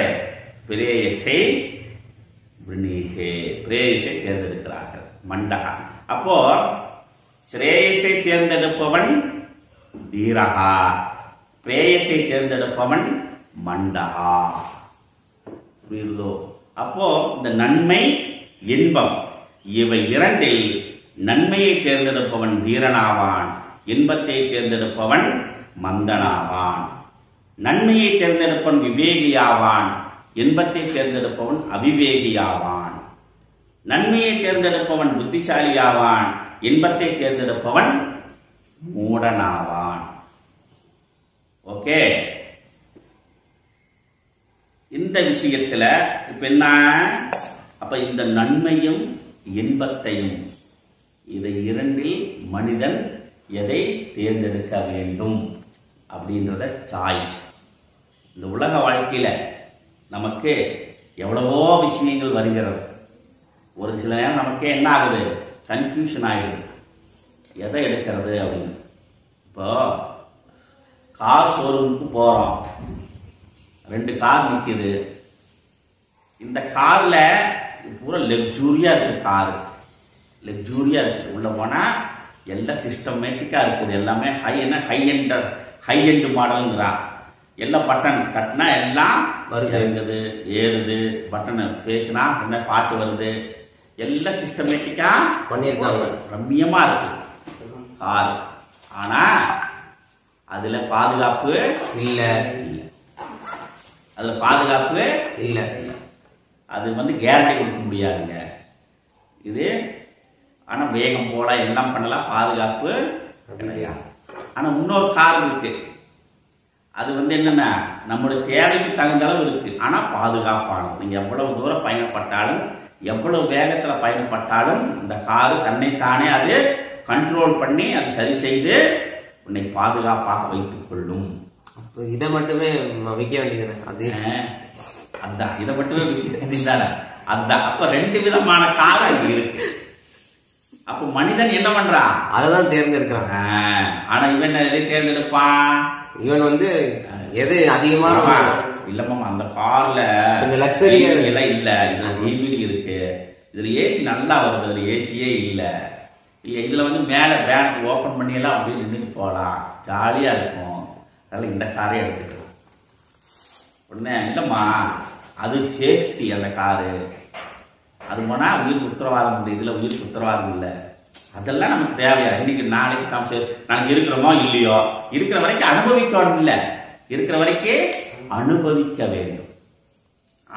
பிரேயசை விருணீகே, பிரேயசை தேர்ந்தெடுக்கிறார்கள். மண்டகா. அப்போ ஸ்ரேயசை தேர்ந்தெடுப்பவன் தீரகா, பிரேயசை தேர்ந்தெடுப்பவன் மண்டகா. புரியுதோ? அப்போ இந்த நன்மை இன்பம் இவை இரண்டில் நன்மையை தேர்ந்தெடுப்பவன் தீரனாவான், இன்பத்தை தேர்ந்தெடுப்பவன் மந்தனாவான். நன்மையை தேர்ந்தெடுப்பவன் விவேகியாவான், இன்பத்தை தேர்ந்தெடுப்பவன் அவிவேகியாவான். நன்மையை தேர்ந்தெடுப்பவன் புத்திசாலியாவான், இன்பத்தை தேர்ந்தெடுப்பவன் மூடனாவான். ஓகே, இந்த விஷயத்துல இப்ப என்ன, அப்ப இந்த நன்மையும் இன்பத்தையும் இதை இரண்டில் மனிதன் எதை தேர்ந்தெடுக்க வேண்டும் அப்படின்றத சாய்ஸ். இந்த உலக வாழ்க்கையில நமக்கு எவ்வளவோ விஷயங்கள் வருகிறது. ஒரு சில நேரம் நமக்கே என்ன ஆகுது, கன்ஃபியூஷன் ஆகிடுது, எதை எடுக்கிறது அப்படின்னு. இப்போ கார் ஷோரூமுக்கு போறோம், 2 கார் நிற்குது. இந்த கார்ல பூரா லக்ஸூரியா இருக்கு, காரு லக்ஸூரியா இருக்கு. உள்ள போனா எல்லாம் சிஸ்டமேட்டிக்கா இருக்குது, எல்லாமே ஹை எண்ட் மாடல்ங்கிறான். எல்லாம் பட்டன் தட்டினா எல்லாம் இறங்குது, ஏறுது, பட்டன் பேசினா என்ன பாட்டு வருது, எல்லாம் சிஸ்டமேட்டிக்கா பண்ணியிருக்காங்க, ரம்மியமா இருக்கு கார். ஆனா அதுல பாதுகாப்பு இல்ல, அதுல பாதுகாப்பு இல்ல, அது கேரண்டி கொடுக்க முடியாதுங்க இது. ஆனா வேகம் போல எல்லாம் பண்ணலாம், பாதுகாப்பு கிடையாது. ஆனா இன்னொரு கார் இருக்கு, அது என்னன்னா நம்முடைய தேவைக்கு தகுந்த அளவு இருக்கு, ஆனா பாதுகாப்பானது. நீங்க எவ்வளவு தூரம் பயணப்பட்டாலும், எவ்வளவு வேகத்துல பயணப்பட்டாலும் இந்த காரு தன்னைத்தானே அது கண்ட்ரோல் பண்ணி அது சரி செய்து உன்னை பாதுகாப்பாக வைத்துக் கொள்ளும். இதை மட்டுமே விற்க வேண்டியது, அதான் இதை மட்டுமே விற்க வேண்டியதான அதான். அப்ப 2 விதமான கார் அங்க இருக்கு. அப்ப மனிதன் என்ன பண்றான், அதான் தேர்ந்தெடுக்கிறான். ஆனா இவன் எதை தேர்ந்தெடுப்பான், இவன் எது அதிகமா இல்லம்மா அந்த கார்ல லக்ஸரி எல்லாம் இல்ல, இதுல டிவிடி இருக்கு, இதுல ஏசி நல்லா வருது, இதுல ஏசியே இல்ல, இதுல மேல பேங்க் ஓபன் பண்ணி எல்லாம் அப்படியே நின்றுட்டு போலாம், ஜாலியா இருக்கும், அதனால இந்த காரே எடுத்துக்கலாம். உடனே இல்லம்மா அது சேஃப்டி, அந்த காரு அது போனா உயிருக்கு உத்தரவாதம் இல்லை, இதுல உயிருக்கு உத்தரவாதம் இல்லை, அதெல்லாம் நமக்கு தேவையா? இன்னைக்கு நாளைக்கு இருக்கிறோமோ இல்லையோ, இருக்கிற வரைக்கும் அனுபவிக்கணும், இல்ல இருக்கிற வரைக்கும் அனுபவிக்க வேண்டும்,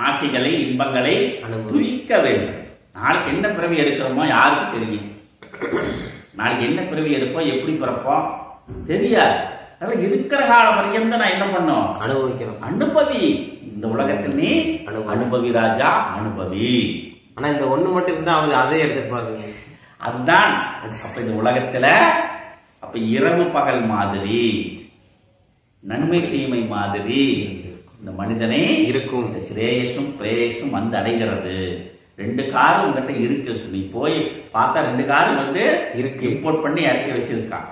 ஆசைகளை இன்பங்களை துரிக்க வேண்டும். நாளைக்கு என்ன பிறவி எடுக்கிறோமோ யாருக்கு தெரியும், நாளைக்கு என்ன பிறவி எடுப்போம், எப்படி பிறப்போம் தெரியாது. அதனால இருக்கிற காலம் வரைக்கும் தான் நான் என்ன பண்ணோம், அனுபவிக்கிறோம். அனுபவி, இந்த உலகத்தில் நீ அனுபவி ராஜா, அனுபவி. ஆனா இந்த ஒண்ணு மட்டும் இருந்தா அவர் அதை எடுத்துட்டு பாருங்க, அதுதான். அப்ப இந்த உலகத்துல அப்ப இரவு பகல் மாதிரி, நன்மை தீமை மாதிரி இந்த மனிதனை இருக்கும். இந்த ஸ்ரேயஸும் பிரேயஸும் அடைகிறது. 2 காரு உங்ககிட்ட இருக்கு, நீ போய் பார்த்தா 2 காரு இருக்கு, இம்போர்ட் பண்ணி இறக்கி வச்சிருக்கான்.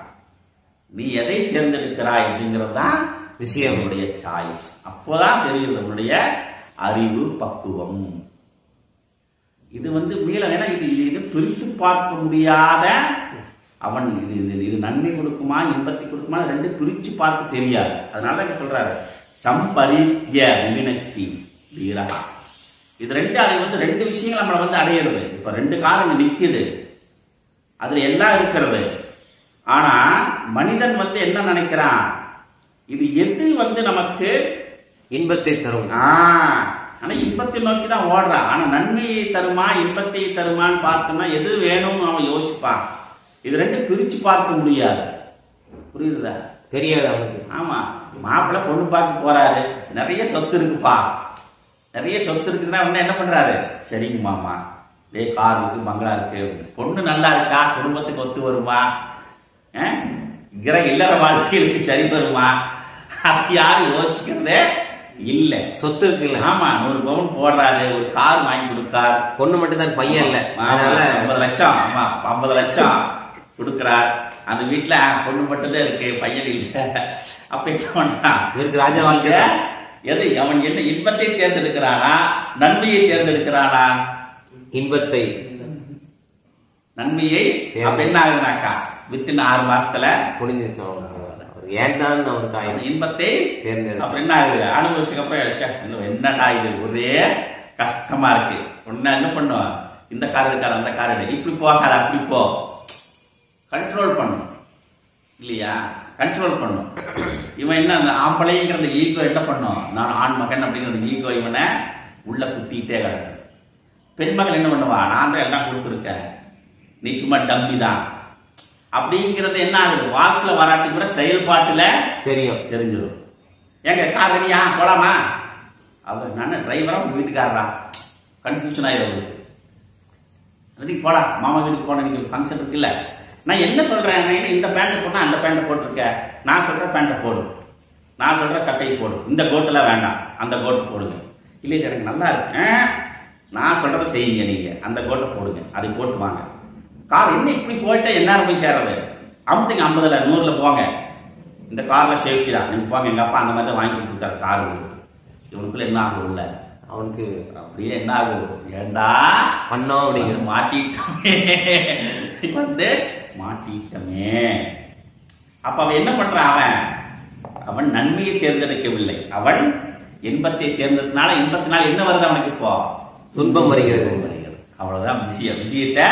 நீ எதை தேர்ந்தெடுக்கிறாய் அப்படிங்கறதுதான் விஷயம், உன்னுடைய சாய்ஸ். அப்போதான் தெரியுது உன்னுடைய அறிவு பக்குவம். இது மீள வேணா இது பிரித்து பார்க்க முடியாத அவன், இது நன்மை கொடுக்குமா இன்பத்தை கொடுக்குமா 2 பிரிச்சு பார்க்க தெரியாது. அதனால சொல்றாரு சம்பரித்ய விவினக்தி வீரகா. இது 2 அது 2 விஷயங்கள் நம்மளை அடையிறது. இப்ப 2 காலம் நிக்குது, அதுல எல்லாம் இருக்கிறது. ஆனா மனிதன் என்ன நினைக்கிறான், இது எது நமக்கு இன்பத்தை தரும், ஆனா இன்பத்தை நோக்கி தான் ஓடுறான். ஆனா நன்மையை தருமா இன்பத்தை தருமான்னு பார்த்தோம்னா எது வேணும்னு அவன் யோசிப்பான். இது 2 பிரிச்சு பார்க்க முடியாது, புரியுதா? தெரியாது அவனுக்கு. ஆமா, மாப்பிள்ளை பொண்ணு பார்க்க போறாரு, நிறைய சொத்து இருக்குப்பா, நிறைய சொத்து இருக்குதுன்னா என்ன பண்றாரு, சரிங்க மாமா, கார் இருக்கு, பங்களா இருக்கு, பொண்ணு நல்லா இருக்கா, குடும்பத்துக்கு ஒத்து வருமா, இல்லற வாழ்க்கைக்கு சரி வருமா, அது யாரும் யோசிக்கிறதே இல்ல. சொத்து இருக்குல்ல, ஆமா 100 பவுன் போடுறாரு, ஒரு கார் வாங்கி கொடுக்கார், பொண்ணு மட்டும் தான் பையன் இல்ல, 50 லட்சம், ஆமா 50 லட்சம் கொடுக்கிறார். அந்த வீட்டுல பொண்ணு மட்டும் தான் இருக்கு, பையன் இல்ல. அப்ப என்ன பண்றான், இவருக்கு ராஜா வாழ்க்கை, எது அவன் என்ன இன்பத்தை தேர்ந்தெடுக்கிறானா நன்மையை தேர்ந்தெடுக்கிறானா? இன்பத்தை. நன்மையை. அப்ப என்ன ஆகுதுனாக்கா வித்தின் 6 மாசத்துல முடிஞ்சிச்சு. ஏன்தான் அவனுக்கு இன்பத்தை தேர்ந்தெடுத்து அப்புறம் என்ன ஆகுது அனுபவிச்சுக்கு அப்புறம் என்னடா இது ஒரே கஷ்டமா இருக்கு. ஒன்னு என்ன பண்ணுவான், இந்த கார் இருக்காது அந்த கார் எடு, இப்படி போகாது அப்படி போ, கண்ட்ரோல் பண்ணும் இல்லையா? கண்ட்ரோல் பண்ணும். இவன் என்ன அந்த ஆம்பளைங்கிற ஈகோ என்ன பண்ணும், நான் ஆண் மகன் அப்படிங்கிற ஈகோ இவனை உள்ள குத்திட்டே கிடக்கும். பெண் மகள் என்ன பண்ணுவா, நான் தான் எல்லாம் கொடுத்துருக்கேன், நீ சும்மா டம்பி தான் அப்படிங்கிறது என்ன ஆகுது, வாக்குல வராட்டி கூட செயல்பாட்டுல தெரிஞ்சிடும். ஏங்க கார் ரெடியா போலாமா, அவர் நான் டிரைவரா உங்க வீட்டுக்காரரா, கன்ஃபியூஷன் ஆயிடும். அதுக்கு போடா மாமா வீட்டுக்கு போன, நீங்க ஃபங்க்ஷன் இருக்குல்ல, நான் என்ன சொல்றேன், இந்த பேண்ட் போட்டா அந்த பேண்ட் போட்டிருக்க, நான் சொல்ற பேண்ட்டை போடு, நான் சொல்ற சட்டையை போடு, இந்த கோட்டெல்லாம் வேண்டாம் அந்த கோட்டை போடுங்க, இல்லையா எனக்கு நல்லா இருக்கு, நான் சொல்றதை செய்யுங்க, நீங்க அந்த கோட்டை போடுங்க, அதை போட்டு வாங்க. கார் என்ன இப்படி போயிட்டு என்ன போய் சேர்றது, அமுத்துங்க 50ல 100ல போங்க, இந்த கார்ல சேஃப்டி தான், நீங்க போங்க, எங்க அப்பா அந்த மாதிரி தான் வாங்கி கொடுத்துருக்காரு கார். இவனுக்குள்ள என்ன ஆகும், உள்ள அவனுக்கு அப்படியே என்ன ஆகும், ஏண்டா பண்ணோம் அப்படிங்கிற மாட்டிட்டோமே, வந்து மாட்டிட்டமே. அப்ப அவன் என்ன பண்றான், அவன் நன்மையை தேர்ந்தெடுக்கவில்லை, அவன் இன்பத்தை தேர்ந்தெடுத்தனால இன்பத்தினால் என்ன வருது அவனுக்கு, இப்போ துன்பம் வருகிறது. அவ்வளவுதான் விஷயம். விஷயத்தை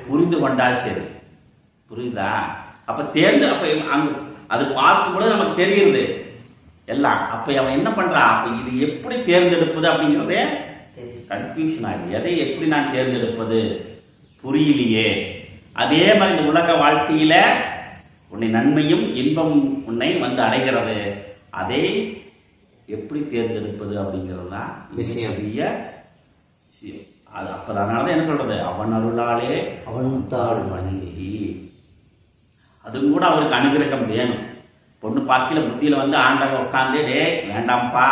புரிந்து கொண்டால் சரி, புரியுதா? அப்ப அப்ப அங்க அது பார்க்கும் கூட நமக்கு தெரியுது எல்லாம். அப்ப அவன் என்ன பண்றான், அப்ப இது எப்படி தேர்ந்தெடுப்பது அப்படிங்கிறதே கன்ஃபியூஷன் ஆகுது. எதை எப்படி நான் தேர்ந்தெடுப்பது புரியலையே. அதே மாதிரி இந்த உலக வாழ்க்கையில உன்னை நன்மையும் இன்பம் உன்னை வந்து அடைகிறது, அதை எப்படி தேர்ந்தெடுப்பது அப்படிங்கிறது தான் விஷயம். அது அப்ப அதனாலதான் என்ன சொல்றது, அவன் அருளாலே அவன் தாழ் மனிதி, அதுவும் கூட அவருக்கு அனுகிரகம் வேணும். பொண்ணு பார்க்கல புத்தியில வந்து ஆண்டவன் உட்காந்து, டே வேண்டாம்ப்பா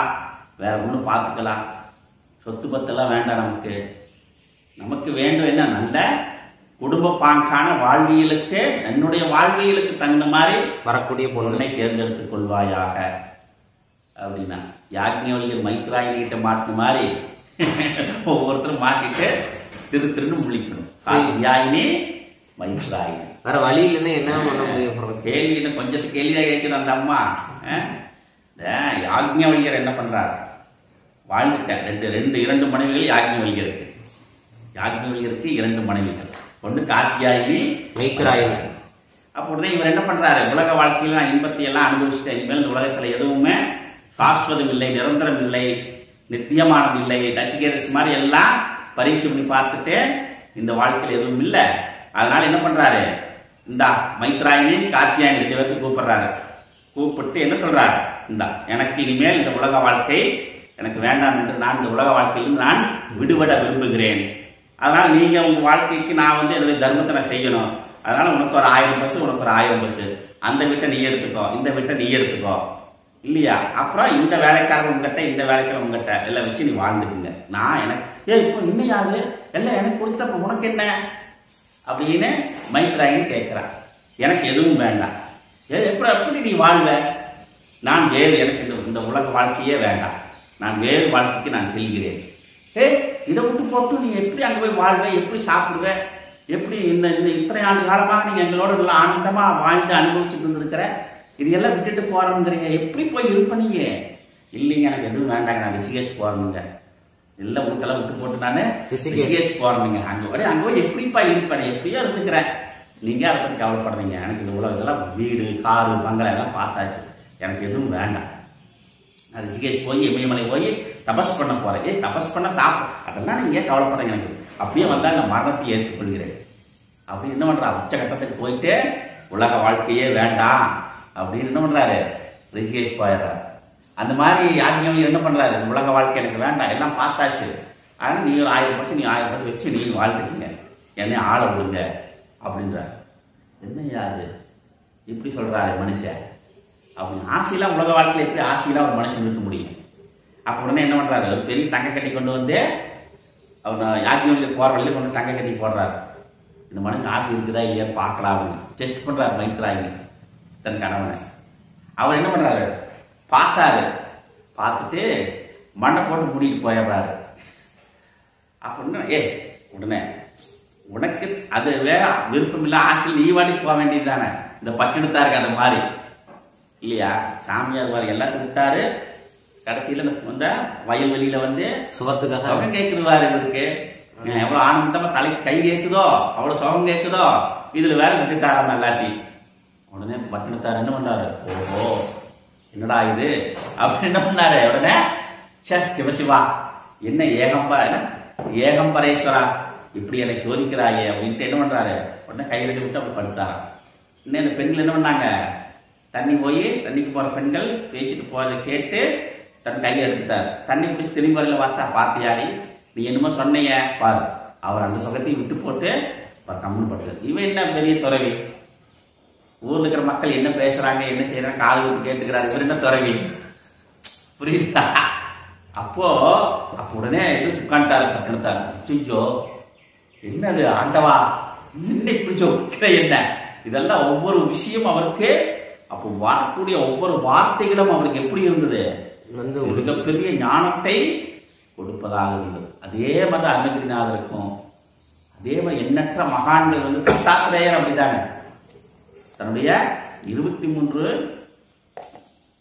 வேற ஒண்ணு பார்த்துக்கலாம், சொத்து பத்தெல்லாம் வேண்டாம், நமக்கு வேண்டும் என்ன, நல்ல குடும்ப பாங்கான வாழ்வியலுக்கு, என்னுடைய வாழ்வியலுக்கு தகுந்த மாதிரி வரக்கூடிய பொருளை தேர்ந்தெடுத்துக் கொள்வாயாக அப்படின்னா, யாக்ஞவல்யர் மைத்ராயினிகிட்ட மாட்டின மாதிரி ஒவ்வொருத்தரும் மாட்டிட்டு திருன்னு முழிக்கணும். யாயினி மைத்ராயினி வேற வழி இல்லைன்னா என்ன பண்ண முடியும், கேள்வி கொஞ்சம் கேள்வியா கேட்கணும் அந்த அம்மா. யாக்ஞவல்யர் என்ன பண்றாரு, வாழ்ந்துட்ட 2 மனைவிகள் யாக்ஞவல்யருக்கு. யாக்ஞவல்யருக்கு 2 மனைவிகள், ஒன்று காத்தியாயினி மைத்ராயினி. அப்ப உடனே இவர் என்ன பண்றாரு, உலக வாழ்க்கையில நான் இன்பத்தை எல்லாம் அனுபவிச்சுட்டேன், இனிமேல் இந்த உலகத்துல எதுவுமே சாஸ்வதம் இல்லை, நிரந்தரம் இல்லை, நித்தியமானது இல்லை, நச்சிகேதஸ் மாதிரி எல்லாம் பரீட்சை பண்ணி பார்த்துட்டு இந்த வாழ்க்கையில் எதுவும் இல்லை. அதனால என்ன பண்றாரு, இந்த மைத்ராயினி காத்தியாயினி 2 பேருக்கு கூப்பிடுறாரு. கூப்பிட்டு என்ன சொல்றாரு, இந்த எனக்கு இனிமேல் இந்த உலக வாழ்க்கை எனக்கு வேண்டாம் என்று நான் இந்த உலக வாழ்க்கையிலிருந்து நான் விடுபட விரும்புகிறேன். அதனால நீங்க உங்க வாழ்க்கைக்கு நான் வந்து என்னுடைய தர்மத்தை நான் செய்யணும். அதனால உனக்கு ஒரு 1000 பஸ், உனக்கு ஒரு 1000 பஸ், அந்த வீட்டை நீ எடுத்துக்கோ, இந்த வீட்டை நீ எடுத்துக்கோ இல்லையா. அப்புறம் இந்த வேலைக்காரர் உங்ககிட்ட, இந்த வேலைக்காரர் உங்ககிட்ட எல்லாம் வச்சு நீ வாழ்ந்துக்குங்க. நான் எனக்கு இப்போ இன்னும் யாரு எல்லாம் எனக்கு கொடுத்த உனக்கு என்ன அப்படின்னு மைத்ராயினி கேட்கிறான். எனக்கு எதுவும் வேண்டாம், எப்படி நீ வாழ்வ, நான் வேறு, எனக்கு இந்த உலக வாழ்க்கையே வேண்டாம், நான் வேறு வாழ்க்கைக்கு நான் செல்கிறேன். இதை விட்டு போட்டு நீ எப்படி அங்க போய் வாழ்வ, எப்படி சாப்பிடுவ, எப்படி இந்த இத்தனை ஆண்டு காலமாக நீங்க எங்களோட நல்லா ஆனந்தமா வாழ்ந்து அனுபவிச்சுட்டு இருந்திருக்கிற, இது எல்லாம் விட்டுட்டு போறோங்கிறீங்க, எப்படி போய் இருப்பீங்க? இல்லைங்க எனக்கு எதுவும் வேண்டாங்க, நான் ரிஷிகேஷ் போறேனுங்க, எல்லாம் வீட்டெல்லாம் விட்டு போட்டு நான் ரிஷிகேஷ் போறேனுங்க, அங்க போய் எப்படிப்பா இருப்பேன், எப்படியோ இருந்துக்கிறேன், நீங்க அதை பத்தி கவலைப்படுறீங்க, எனக்கு இந்த உலகம் இதெல்லாம் வீடு காரு பங்களா எல்லாம் பார்த்தாச்சு, எனக்கு எதுவும் வேண்டாம், நான் ரிஷிகேஷ் போய் இமயமலை போய் தபஸ் பண்ண போறேன். தபஸ் பண்ண அதெல்லாம் நீங்க கவலைப்படுறீங்க, எனக்கு அப்படியே வந்தா நான் மரணத்தை ஏற்றுக்கொள்கிறேன். அப்படி என்ன பண்றா, உச்சகட்டத்துக்கு போயிட்டு உலக வாழ்க்கையே வேண்டாம் அப்படின்னு என்ன பண்றாரு, ரிஷிகேஷ் போயிடுறாரு. அந்த மாதிரி யாருமே என்ன பண்றாரு, உலக வாழ்க்கை எனக்கு வேண்டாம், எல்லாம் பார்த்தாச்சு, அதனால நீ ஒரு 1000 பர்சன்ட், நீ 1000 பர்சன்ட் வச்சு நீ வாழ்ந்துட்டீங்க, என்னை ஆள விடுங்க அப்படின்றாரு. என்ன யாரு இப்படி சொல்றாரு மனுஷன் அப்படின்னு. ஆசையெல்லாம் உலக வாழ்க்கையில எப்படி ஆசையெல்லாம் ஒரு மனுஷன் இருக்க முடியும்? அப்ப உடனே என்ன பண்றாரு, ஒரு பெரிய தங்க கட்டி கொண்டு வந்து அவர் யாருமே போற வழியில கொண்டு தங்க கட்டி போடுறாரு. இந்த மனுஷன் ஆசை இருக்குதா இல்லையா பார்க்கலாம் டெஸ்ட் பண்றாரு மைத்ராயினி தன் கணவனை. அவர் என்ன பண்றாரு, பார்த்தாரு, பார்த்துட்டு மண்ணை போட்டு மூடிட்டு போயிடுறாரு. அப்படின்னு உடனே உனக்கு அது வேற விருப்பம் இல்லை, ஆசையில் நீ வாட்டி போக வேண்டியது தானே. இந்த பட்டினத்தாருக்கு அந்த மாதிரி இல்லையா, சாமியார் மாதிரி எல்லாத்தையும் விட்டாரு. கடைசியில இந்த வயல்வெளியில வந்து சுகத்துக்காக சுகம் கேட்குதுவாரு. இவருக்கு எவ்வளவு ஆனந்தமா தலைக்கு கை கேட்குதோ அவ்வளவு சுகம் கேட்குதோ, இதுல வேற விட்டுட்டாராம எல்லாத்தையும். உடனே பட்டினத்தார் என்ன பண்ணாரு, ஓஹோ என்னடா இது அப்படின்னு என்ன பண்ணாரு. உடனே சிவசிவா என்ன ஏகம்பரேஸ்வரா இப்படி என்னை சோதிக்கிறாயே அப்படின்ட்டு என்ன பண்றாரு. உடனே கையில விட்டு அப்படி படுத்தாராம். இன்னும் இந்த பெண்கள் என்ன பண்ணாங்க, தண்ணிக்கு போற பெண்கள் பேசிட்டு போறதை கேட்டு தன் கையை எடுத்துட்டார். தண்ணி பிடிச்சி திரும்பி வரல பாத்தியாடி நீ என்னமோ சொன்னைய பாரு. அவர் அந்த சுகத்தையும் விட்டு போட்டு கம்முன்னு படுத்தார். இவன் என்ன பெரிய துறவி, ஊர்ல இருக்கிற மக்கள் என்ன பேசுறாங்க என்ன செய்யறாங்க கால் ஊத்து கேட்டுக்கிறாரு. இவர் என்ன துறவி, புரியுதா? அப்போ உடனே எதிர்த்து உட்காந்துட்டாரு பட்டினத்தார். சுஞ்சோ என்னது ஆண்டவா என்ன இப்படி சொல்ற என்ன, இதெல்லாம் ஒவ்வொரு விஷயம் அவருக்கு அப்போ வரக்கூடிய ஒவ்வொரு வார்த்தைகளும் அவருக்கு எப்படி இருந்தது, மிகப்பெரிய ஞானத்தை கொடுப்பதாக இருந்தது. அதே மாதிரி அருணகிரிநாதருக்கும் அதே மாதிரி எண்ணற்ற மகான்கள் வந்து தத்தாத்திரேயர் அப்படித்தானே தன்னுடைய 23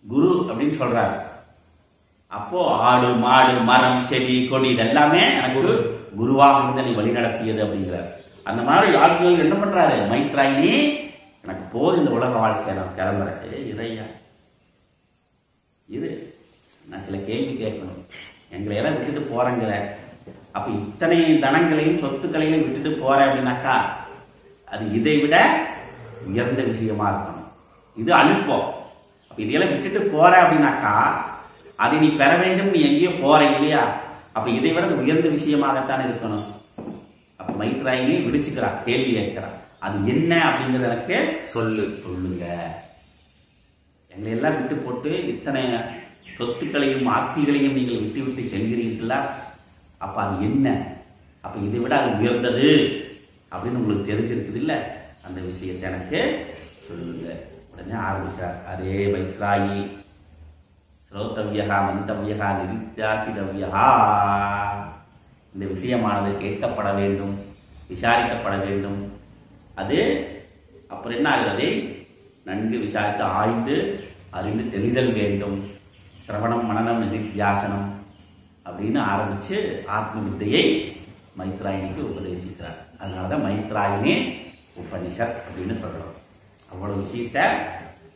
குரு அப்படின்னு சொல்றாரு. அப்போ ஆடு மாடு மரம் செடி கொடி இதெல்லாமே எனக்கு குருவாக இருந்து நீ வழி நடத்தியது அப்படிங்கிறார். அந்த மாதிரி யாருக்கும் என்ன பண்றாரு, மைத்ராயினி எனக்கு போது இந்த உலக வாழ்க்கை நான் கிளம்புறேன். இறையா இது நான் சில கேள்வி கேட்கணும், எங்களை எல்லாம் விட்டுட்டு போறேங்கிற. அப்ப இத்தனை தனங்களையும் சொத்துக்களையும் விட்டுட்டு போறேன் அப்படின்னாக்கா அது இதை விட உயர்ந்த விஷயமா இருக்கணும். இது அனுப்போம். அப்ப இதையெல்லாம் விட்டுட்டு போற அப்படின்னாக்கா அதை நீ பெற வேண்டும், நீ எங்கேயோ போற இல்லையா, அப்ப இதை விட உயர்ந்த விஷயமாகத்தான் இருக்கணும். அப்ப மைத்ராயினி விழிச்சுக்கிறா, கேள்வி கேட்கிறா, அது என்ன அப்படிங்கறத எனக்கு சொல்லுங்க. எங்களை எல்லாம் விட்டு போட்டு இத்தனை சொத்துக்களையும் ஆஸ்திகளையும் நீங்கள் விட்டு விட்டு செல்கிறீர்களா, அப்ப அது என்ன, அப்ப இதை விட அது உயர்ந்தது அப்படின்னு உங்களுக்கு தெரிஞ்சிருக்குது இல்ல, அந்த விஷயத்தை எனக்கு சொல்லுங்க. உடனே ஆரம்பிச்சார். அரே மைத்ராயி ஸ்ரோதவ்யா மந்தவ்யா நிதித்தியாசிதவ்யா, இந்த விஷயமானது கேட்கப்பட வேண்டும், விசாரிக்கப்பட வேண்டும். அது அப்புறம் என்ன ஆகுது, நன்கு விசாரித்து ஆய்ந்து அறிந்து தெரிதல் வேண்டும். சிரவணம் மனனம் நிதித்தியாசனம் அப்படின்னு ஆரம்பிச்சு ஆத்ம வித்தையை மைத்ராயினிக்கு உபதேசிக்கிறார். அதனாலதான் மைத்ராயினி உபனிஷத் அப்படின்னு சொல்றோம். அவ்வளவு விஷயத்த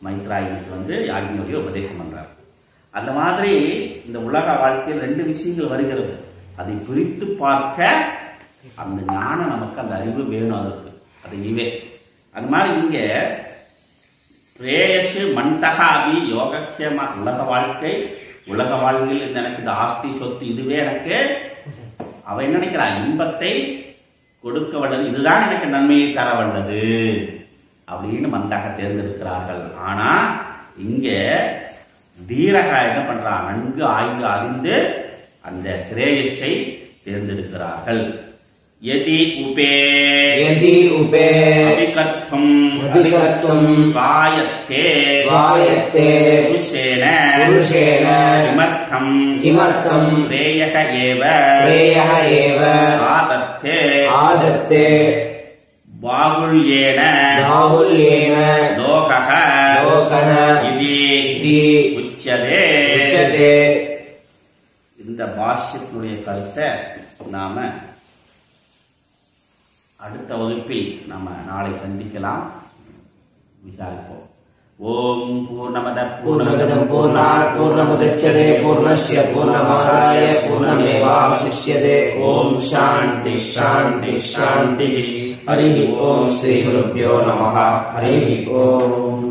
மைத்ராயினிக்கு வந்து யாகினியோடைய உபதேசம் பண்றார். அந்த மாதிரி இந்த உலக வாழ்க்கையில் 2 விஷயங்கள் வருகிறது. அதை பிரித்து பார்க்க அந்த ஞானம் நமக்கு, அந்த அறிவு வேணும். அதற்கு அது இவே. அது மாதிரி இங்க பிரேயசு மந்தகாபி யோகக்ஷேம உலக வாழ்க்கையில் எனக்கு இந்த ஆஸ்தி சொத்து இதுவே எனக்கு அவ என்ன நினைக்கிறா, இன்பத்தை கொடுக்க வல்லது, இதுதான் எனக்கு நன்மையை தர வல்லது அப்படின்னு மந்தாக தேர்ந்தெடுக்கிறார்கள். ஆனா இங்க தீரகா என்ன பண்றா, நன்கு ஆய்ந்து அறிந்து அந்த ஸ்ரேயஸை தேர்ந்தெடுக்கிறார்கள். யதி உபே அபிகர்த்தும் காயத்தே புருஷேன கிமர்த்தம் பிரேயக ஏவ ஆதத்தே பாகுல்யேன லோகஹ இதி உச்யதே. இந்த பாஷ்யத்தினுடைய கருத்தை நாம அடுத்த வகுப்பில் நாம நாளை சந்திக்கலாம், விசாரிப்போம். ஓம் பூர்ணமதః பூர்ணமிதம் பூர்ணாத் பூர்ணமுதச்யதே பூர்ணஸ்ய பூர்ணமாதாய பூர்ணமேவாவசிஷ்யதே. ஓம் சாந்தி சாந்தி சாந்தி. ஹரி ஓம் ஸ்ரீ குருப்யோ நமः. ஹரி ஓம்.